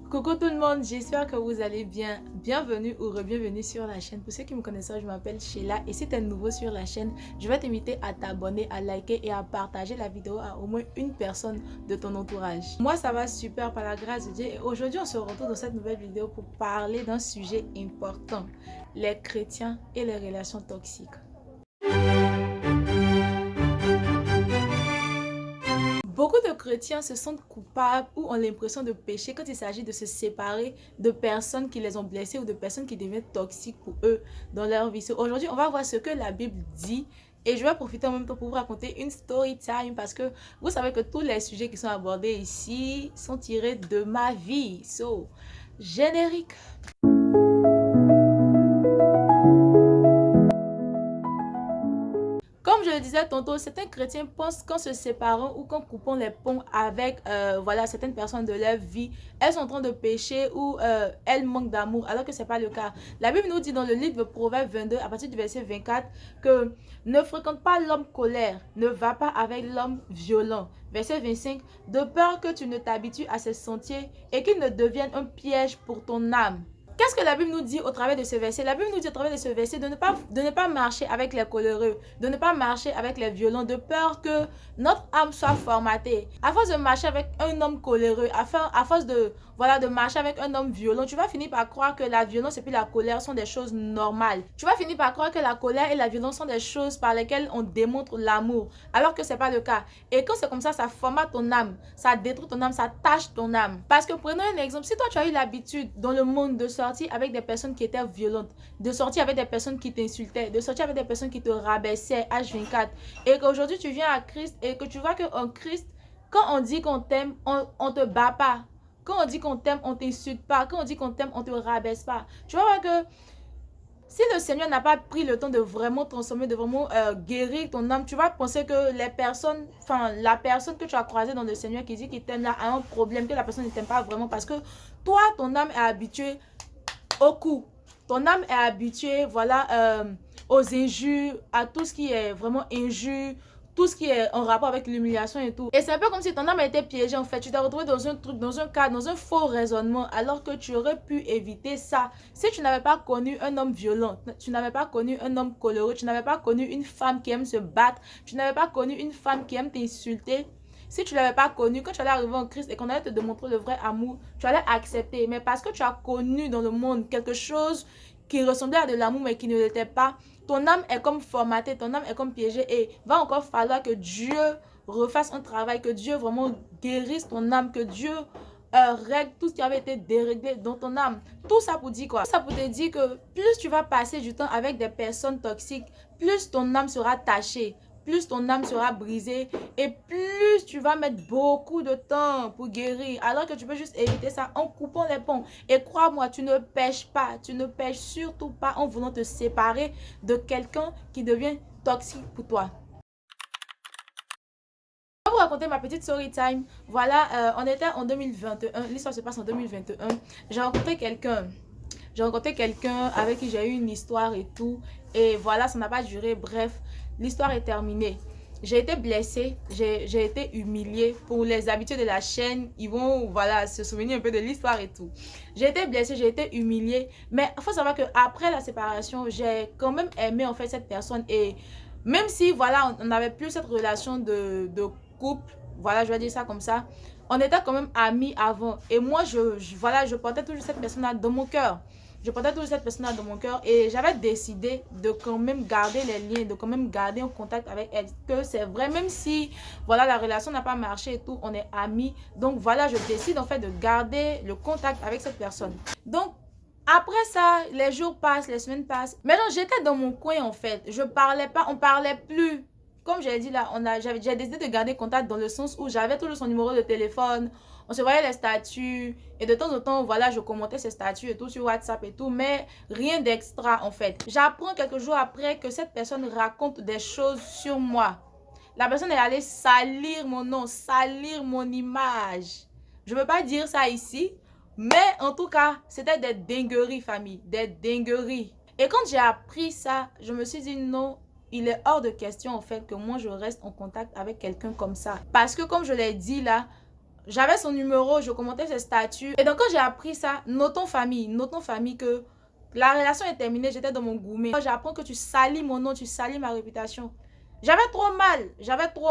Coucou tout le monde, j'espère que vous allez bien. Bienvenue ou re-bienvenue sur la chaîne. Pour ceux qui me connaissent, je m'appelle Sheila et si tu es nouveau sur la chaîne, je vais t'inviter à t'abonner, à liker et à partager la vidéo à au moins une personne de ton entourage. Moi, ça va super par la grâce de Dieu et aujourd'hui, on se retrouve dans cette nouvelle vidéo pour parler d'un sujet important, les chrétiens et les relations toxiques. Beaucoup de chrétiens se sentent coupables ou ont l'impression de pécher quand il s'agit de se séparer de personnes qui les ont blessés ou de personnes qui deviennent toxiques pour eux dans leur vie. Aujourd'hui, on va voir ce que la Bible dit et je vais profiter en même temps pour vous raconter une story time parce que vous savez que tous les sujets qui sont abordés ici sont tirés de ma vie. Générique. Comme je le disais tantôt, certains chrétiens pensent qu'en se séparant ou qu'en coupant les ponts avec certaines personnes de leur vie, elles sont en train de pécher ou elles manquent d'amour, alors que ce n'est pas le cas. La Bible nous dit dans le livre de Proverbes 22, à partir du verset 24, que ne fréquente pas l'homme colère, ne va pas avec l'homme violent. Verset 25, de peur que tu ne t'habitues à ses sentiers et qu'il ne devienne un piège pour ton âme. Qu'est-ce que la Bible nous dit au travers de ce verset? La Bible nous dit au travers de ce verset de ne pas marcher avec les coléreux, de ne pas marcher avec les violents, de peur que notre âme soit formatée. À force de marcher avec un homme coléreux, à force de marcher avec un homme violent, tu vas finir par croire que la violence et puis la colère sont des choses normales. Tu vas finir par croire que la colère et la violence sont des choses par lesquelles on démontre l'amour, alors que ce n'est pas le cas. Et quand c'est comme ça formate ton âme, ça détruit ton âme, ça tâche ton âme. Parce que prenons un exemple, si toi tu as eu l'habitude dans le monde de sortir avec des personnes qui étaient violentes, de sortir avec des personnes qui t'insultaient, de sortir avec des personnes qui te rabaissaient H24 et qu'aujourd'hui tu viens à Christ et que tu vois qu'en Christ, quand on dit qu'on t'aime, on te bat pas. Quand on dit qu'on t'aime, on t'insulte pas. Quand on dit qu'on t'aime, on te rabaisse pas. Tu vas voir que si le Seigneur n'a pas pris le temps de vraiment transformer, de vraiment guérir ton âme, tu vas penser que la personne que tu as croisée dans le Seigneur qui dit qu'il t'aime là a un problème, que la personne ne t'aime pas vraiment parce que toi, ton âme est habituée au coup. Ton âme est habituée, aux injures, à tout ce qui est vraiment injure, tout ce qui est en rapport avec l'humiliation et tout. Et c'est un peu comme si ton âme était piégée en fait. Tu t'es retrouvé dans un truc, dans un cadre, dans un faux raisonnement, alors que tu aurais pu éviter ça. Si tu n'avais pas connu un homme violent, tu n'avais pas connu un homme coléreux, tu n'avais pas connu une femme qui aime se battre, tu n'avais pas connu une femme qui aime t'insulter, si tu ne l'avais pas connu, quand tu allais arriver en Christ et qu'on allait te démontrer le vrai amour, tu allais accepter. Mais parce que tu as connu dans le monde quelque chose qui ressemblait à de l'amour mais qui ne l'était pas, ton âme est comme formatée, ton âme est comme piégée et va encore falloir que Dieu refasse un travail, que Dieu vraiment guérisse ton âme, que Dieu règle tout ce qui avait été déréglé dans ton âme. Tout ça pour dire quoi? Tout ça pour te dire que plus tu vas passer du temps avec des personnes toxiques, plus ton âme sera tachée, plus ton âme sera brisée et plus tu vas mettre beaucoup de temps pour guérir, alors que tu peux juste éviter ça en coupant les ponts. Et crois-moi, tu ne pèches pas, tu ne pèches surtout pas en voulant te séparer de quelqu'un qui devient toxique pour toi. Je vais vous raconter ma petite story time. Voilà, on était en 2021, l'histoire se passe en 2021. J'ai rencontré quelqu'un. J'ai rencontré quelqu'un avec qui j'ai eu une histoire et tout. Et voilà, ça n'a pas duré. Bref, l'histoire est terminée. J'ai été blessée, j'ai été humiliée. Pour les habitués de la chaîne, ils vont se souvenir un peu de l'histoire et tout. J'ai été blessée, j'ai été humiliée. Mais il faut savoir qu'après la séparation, j'ai quand même aimé en fait cette personne. Et même si on n'avait plus cette relation de couple, je vais dire ça comme ça, on était quand même amis avant. Et moi, je portais toujours cette personne-là dans mon cœur. Je portais toujours cette personne-là dans mon cœur et j'avais décidé de quand même garder les liens, de quand même garder un contact avec elle. Que c'est vrai, même si la relation n'a pas marché et tout, on est amis. Donc je décide en fait de garder le contact avec cette personne. Donc après ça, les jours passent, les semaines passent. Maintenant, j'étais dans mon coin en fait. Je parlais pas, on parlait plus. Comme j'ai dit là, j'ai décidé de garder contact dans le sens où j'avais toujours son numéro de téléphone. On se voyait les statuts et de temps en temps, je commentais ses statuts et tout sur WhatsApp et tout, mais rien d'extra en fait. J'apprends quelques jours après que cette personne raconte des choses sur moi. La personne est allée salir mon nom, salir mon image. Je ne veux pas dire ça ici, mais en tout cas, c'était des dingueries, famille, des dingueries. Et quand j'ai appris ça, je me suis dit non, il est hors de question en fait que moi je reste en contact avec quelqu'un comme ça. Parce que comme je l'ai dit là, j'avais son numéro, je commentais ses statuts. Et donc, quand j'ai appris ça, notons famille que la relation est terminée, j'étais dans mon gourmet. J'apprends que tu salis mon nom, tu salis ma réputation. J'avais trop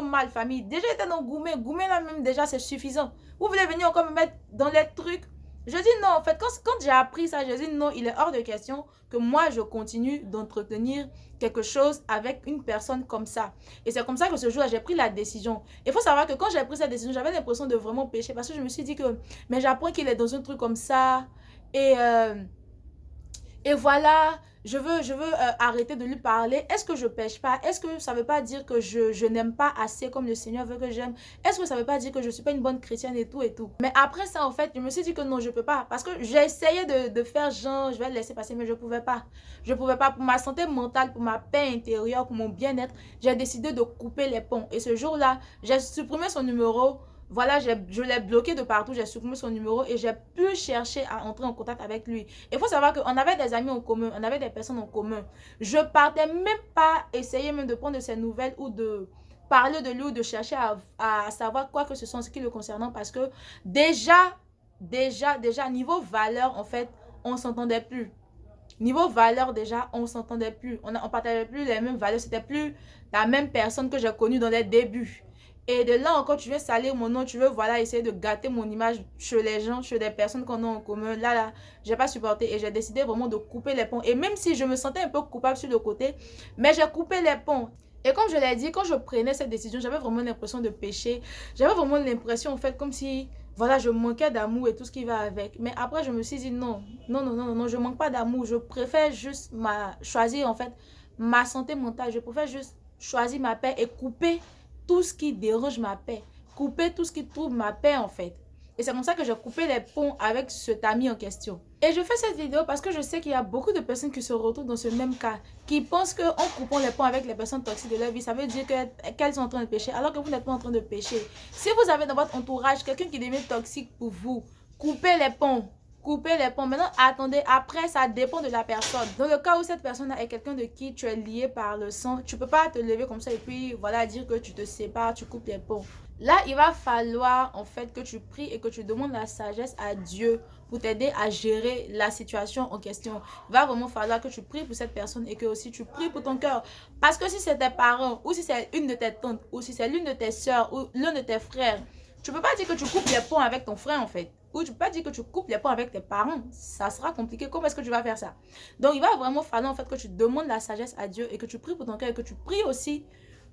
mal, famille. Déjà, j'étais dans gourmet là même, déjà, c'est suffisant. Vous voulez venir encore me mettre dans les trucs? Je dis non, en fait, quand j'ai appris ça, je dis non, il est hors de question que moi, je continue d'entretenir quelque chose avec une personne comme ça. Et c'est comme ça que ce jour-là, j'ai pris la décision. Il faut savoir que quand j'ai pris cette décision, j'avais l'impression de vraiment pécher parce que je me suis dit que, mais j'apprends qu'il est dans un truc comme ça. Et, euh, et voilà, je veux arrêter de lui parler. Est-ce que je pêche pas? Est-ce que ça veut pas dire que je n'aime pas assez comme le Seigneur veut que j'aime? Est-ce que ça veut pas dire que je suis pas une bonne chrétienne et tout et tout? Mais après ça, en fait, je me suis dit que non, je peux pas. Parce que j'ai essayé de faire genre, je vais le laisser passer, mais je pouvais pas. Je pouvais pas. Pour ma santé mentale, pour ma paix intérieure, pour mon bien-être, j'ai décidé de couper les ponts. Et ce jour-là, j'ai supprimé son numéro. Voilà, je l'ai bloqué de partout, j'ai supprimé son numéro et j'ai pu chercher à entrer en contact avec lui. Il faut savoir qu'on avait des amis en commun, on avait des personnes en commun. Je partais même pas essayer même de prendre de ses nouvelles ou de parler de lui ou de chercher à savoir quoi que ce soit en ce qui le concernant parce que déjà, niveau valeur, en fait, on s'entendait plus. Niveau valeur, déjà, on s'entendait plus. On partageait plus les mêmes valeurs. C'était plus la même personne que j'ai connue dans les débuts. Et de là encore, tu veux salir mon nom, tu veux, voilà, essayer de gâter mon image chez les gens, chez des personnes qu'on a en commun. Là, j'ai pas supporté et j'ai décidé vraiment de couper les ponts. Et même si je me sentais un peu coupable sur le côté, mais j'ai coupé les ponts. Et comme je l'ai dit, quand je prenais cette décision, j'avais vraiment l'impression de pécher. J'avais vraiment l'impression, en fait, comme si, voilà, je manquais d'amour et tout ce qui va avec. Mais après, je me suis dit, non, je manque pas d'amour. Je préfère juste choisir, en fait, ma santé mentale. Je préfère juste choisir ma paix et couper tout ce qui dérange ma paix, couper tout ce qui trouble ma paix en fait. Et c'est comme ça que j'ai coupé les ponts avec cet ami en question. Et je fais cette vidéo parce que je sais qu'il y a beaucoup de personnes qui se retrouvent dans ce même cas, qui pensent qu'en coupant les ponts avec les personnes toxiques de leur vie, ça veut dire qu'elles sont en train de pécher, alors que vous n'êtes pas en train de pécher. Si vous avez dans votre entourage quelqu'un qui devient toxique pour vous, coupez les ponts. Couper les ponts. Maintenant, attendez, après, ça dépend de la personne. Dans le cas où cette personne est quelqu'un de qui tu es lié par le sang, tu peux pas te lever comme ça et puis, voilà, dire que tu te sépares, tu coupes les ponts. Là, il va falloir, en fait, que tu pries et que tu demandes la sagesse à Dieu pour t'aider à gérer la situation en question. Il va vraiment falloir que tu pries pour cette personne et que aussi tu pries pour ton cœur. Parce que si c'est tes parents, ou si c'est une de tes tantes, ou si c'est l'une de tes soeurs, ou l'un de tes frères, tu peux pas dire que tu coupes les ponts avec ton frère, en fait. Ou tu peux pas dire que tu coupes les ponts avec tes parents. Ça sera compliqué. Comment est-ce que tu vas faire ça? Donc, il va vraiment falloir, en fait, que tu demandes la sagesse à Dieu et que tu pries pour ton cœur et que tu pries aussi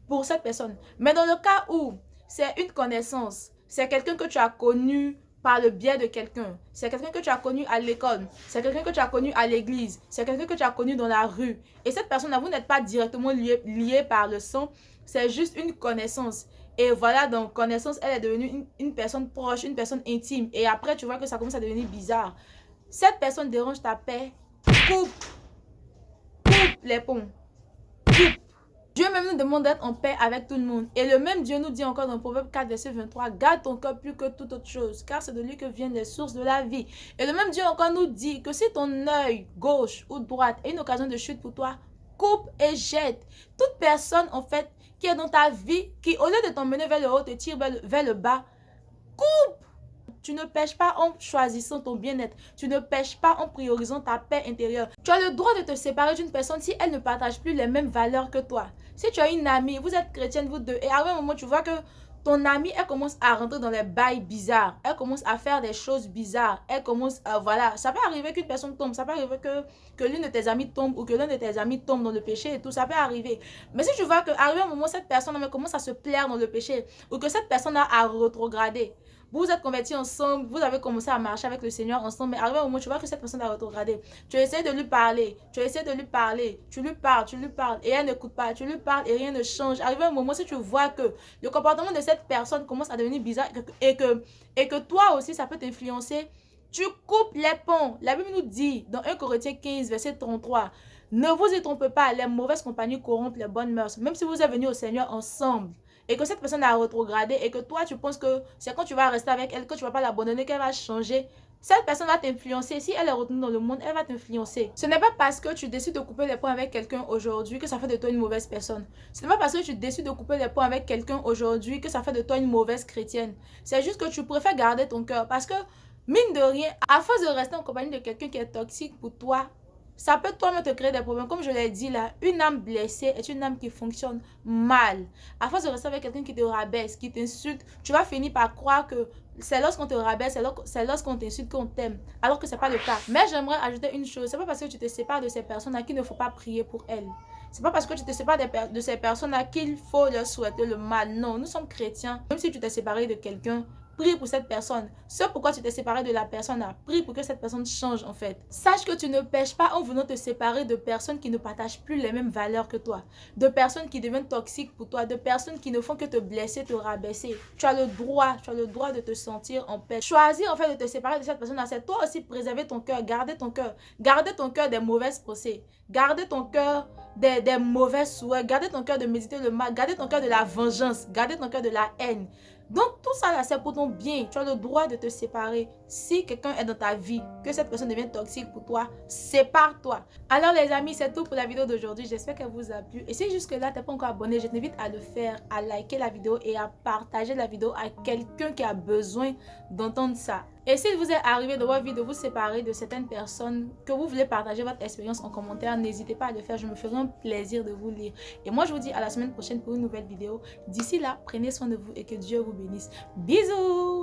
pour cette personne. Mais dans le cas où c'est une connaissance, c'est quelqu'un que tu as connu par le biais de quelqu'un, c'est quelqu'un que tu as connu à l'école, c'est quelqu'un que tu as connu à l'église, c'est quelqu'un que tu as connu dans la rue. Et cette personne-là, vous n'êtes pas directement lié par le sang, c'est juste une connaissance. Et voilà, donc, connaissance, elle est devenue une personne proche, une personne intime. Et après, tu vois que ça commence à devenir bizarre. Cette personne dérange ta paix, coupe les ponts. Coupe. Dieu même nous demande d'être en paix avec tout le monde. Et le même Dieu nous dit encore dans Proverbe 4, verset 23, garde ton cœur plus que toute autre chose, car c'est de lui que viennent les sources de la vie. Et le même Dieu encore nous dit que si ton œil gauche ou droite est une occasion de chute pour toi, coupe et jette. Toute personne, en fait, qui est dans ta vie, qui au lieu de t'emmener vers le haut, te tire vers le bas, coupe. Tu ne pêches pas en choisissant ton bien-être. Tu ne pêches pas en priorisant ta paix intérieure. Tu as le droit de te séparer d'une personne si elle ne partage plus les mêmes valeurs que toi. Si tu as une amie, vous êtes chrétienne, vous deux, et à un moment, tu vois que ton amie, elle commence à rentrer dans les bails bizarres. Elle commence à faire des choses bizarres. Elle commence à, voilà. Ça peut arriver qu'une personne tombe. Ça peut arriver que l'une de tes amies tombe ou que l'un de tes amis tombe dans le péché et tout. Ça peut arriver. Mais si tu vois qu'arrivé un moment, cette personne commence à se plaire dans le péché ou que cette personne a rétrogradé. Vous vous êtes convertis ensemble, vous avez commencé à marcher avec le Seigneur ensemble, mais arrivé un moment, tu vois que cette personne a rétrogradé. Tu essaies de lui parler, tu lui parles, et elle n'écoute pas, tu lui parles et rien ne change. Arrivé un moment, si tu vois que le comportement de cette personne commence à devenir bizarre et que toi aussi, ça peut t'influencer, tu coupes les ponts. La Bible nous dit, dans 1 Corinthiens 15, verset 33, ne vous y trompez pas, les mauvaises compagnies corrompent les bonnes mœurs. Même si vous êtes venus au Seigneur ensemble, et que cette personne a rétrogradé et que toi tu penses que c'est quand tu vas rester avec elle, que tu ne vas pas l'abandonner, qu'elle va changer, Cette personne va t'influencer. Si elle est retournée dans le monde, elle va t'influencer. Ce n'est pas parce que tu décides de couper les ponts avec quelqu'un aujourd'hui que ça fait de toi une mauvaise personne. Ce n'est pas parce que tu décides de couper les ponts avec quelqu'un aujourd'hui que ça fait de toi une mauvaise chrétienne. C'est juste que tu préfères garder ton cœur. Parce que, mine de rien, à force de rester en compagnie de quelqu'un qui est toxique pour toi, ça peut toi-même te créer des problèmes. Comme je l'ai dit là, une âme blessée est une âme qui fonctionne mal. À force de rester avec quelqu'un qui te rabaisse, qui t'insulte, tu vas finir par croire que c'est lorsqu'on te rabaisse, c'est lorsqu'on t'insulte qu'on t'aime. Alors que ce n'est pas le cas. Mais j'aimerais ajouter une chose. C'est pas parce que tu te sépares de ces personnes-là qu'il ne faut pas prier pour elles. C'est pas parce que tu te sépares de ces personnes-là qu'il faut leur souhaiter le mal. Non, nous sommes chrétiens. Même si tu t'es séparé de quelqu'un, prie pour cette personne. Ce pourquoi tu t'es séparé de la personne a prie pour que cette personne change en fait. Sache que tu ne pèches pas en venant te séparer de personnes qui ne partagent plus les mêmes valeurs que toi. De personnes qui deviennent toxiques pour toi. De personnes qui ne font que te blesser, te rabaisser. Tu as le droit de te sentir en paix. Choisir en fait de te séparer de cette personne-là, c'est toi aussi préserver ton cœur, garder ton cœur. Garder ton cœur des mauvaises pensées. Garder ton cœur des mauvais souhaits. Garder ton cœur de méditer le mal. Garder ton cœur de la vengeance. Garder ton cœur de la haine. Donc tout ça là, c'est pour ton bien. Tu as le droit de te séparer. Si quelqu'un est dans ta vie, que cette personne devient toxique pour toi, sépare-toi. Alors les amis, c'est tout pour la vidéo d'aujourd'hui. J'espère qu'elle vous a plu. Et si jusque là, tu n'es pas encore abonné, je t'invite à le faire, à liker la vidéo et à partager la vidéo à quelqu'un qui a besoin d'entendre ça. Et s'il vous est arrivé dans votre vie de vous séparer de certaines personnes, que vous voulez partager votre expérience en commentaire, n'hésitez pas à le faire. Je me ferai un plaisir de vous lire. Et moi, je vous dis à la semaine prochaine pour une nouvelle vidéo. D'ici là, prenez soin de vous et que Dieu vous bénisse. Bisous!